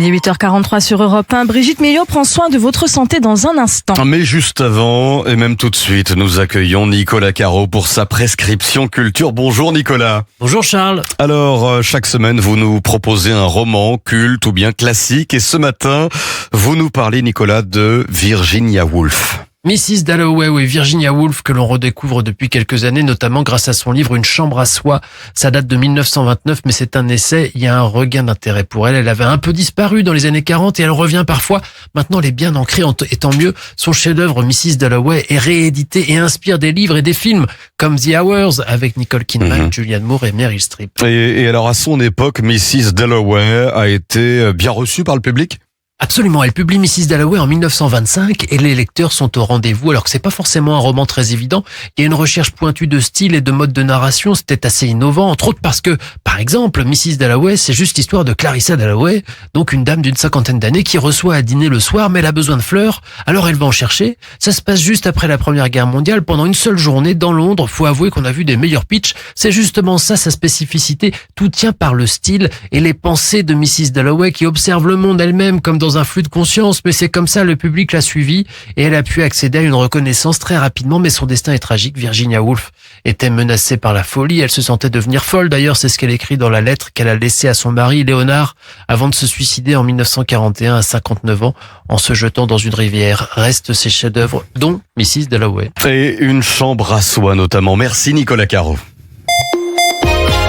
Il est 8h43 sur Europe 1. Brigitte Millot prend soin de votre santé dans un instant. Mais juste avant, et même tout de suite, nous accueillons Nicolas Caro pour sa prescription culture. Bonjour Nicolas. Bonjour Charles. Alors, chaque semaine, vous nous proposez un roman culte ou bien classique. Et ce matin, vous nous parlez, Nicolas, de Virginia Woolf. Mrs. Dalloway, oui, Virginia Woolf, que l'on redécouvre depuis quelques années, notamment grâce à son livre Une chambre à soi. Ça date de 1929, mais c'est un essai. Il y a un regain d'intérêt pour elle. Elle avait un peu disparu dans les années 40 et elle revient parfois. Maintenant, elle est bien ancrée, et tant mieux. Son chef-d'œuvre, Mrs. Dalloway, est réédité et inspire des livres et des films comme The Hours avec Nicole Kidman, Julianne Moore et Meryl Streep. Et alors, à son époque, Mrs. Dalloway a été bien reçue par le public ? Absolument, elle publie Mrs. Dalloway en 1925 et les lecteurs sont au rendez-vous alors que c'est pas forcément un roman très évident. Il y a une recherche pointue de style et de mode de narration, c'était assez innovant, entre autres parce que, par exemple, Mrs. Dalloway, c'est juste l'histoire de Clarissa Dalloway, donc une dame d'une 50aine d'années qui reçoit à dîner le soir mais elle a besoin de fleurs, alors elle va en chercher. Ça se passe juste après la Première Guerre mondiale, pendant une seule journée dans Londres. Faut avouer qu'on a vu des meilleurs pitchs, c'est justement ça sa spécificité, tout tient par le style et les pensées de Mrs. Dalloway qui observe le monde elle-même comme dans un flux de conscience, mais c'est comme ça le public l'a suivi et elle a pu accéder à une reconnaissance très rapidement, mais son destin est tragique. Virginia Woolf était menacée par la folie, elle se sentait devenir folle. D'ailleurs, c'est ce qu'elle écrit dans la lettre qu'elle a laissée à son mari, Léonard, avant de se suicider en 1941 à 59 ans, en se jetant dans une rivière. Restent ses chefs-d'œuvre, dont Mrs. Dalloway. Et Une chambre à soi notamment. Merci Nicolas Caro.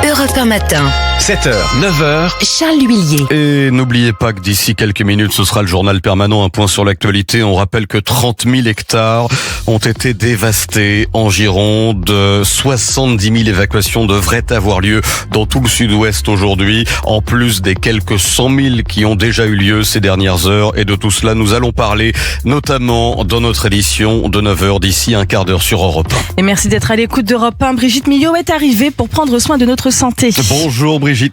Europe 1 matin. 7h, 9h. Charles L'Huillier. Et n'oubliez pas que d'ici quelques minutes, ce sera le journal permanent, un point sur l'actualité. On rappelle que 30 000 hectares ont été dévastés en Gironde. 70 000 évacuations devraient avoir lieu dans tout le sud-ouest aujourd'hui, en plus des quelques 100 000 qui ont déjà eu lieu ces dernières heures. Et de tout cela, nous allons parler, notamment dans notre édition de 9h d'ici un quart d'heure sur Europe 1. Et merci d'être à l'écoute d'Europe 1. Brigitte Millot est arrivée pour prendre soin de notre santé. Bonjour Brigitte.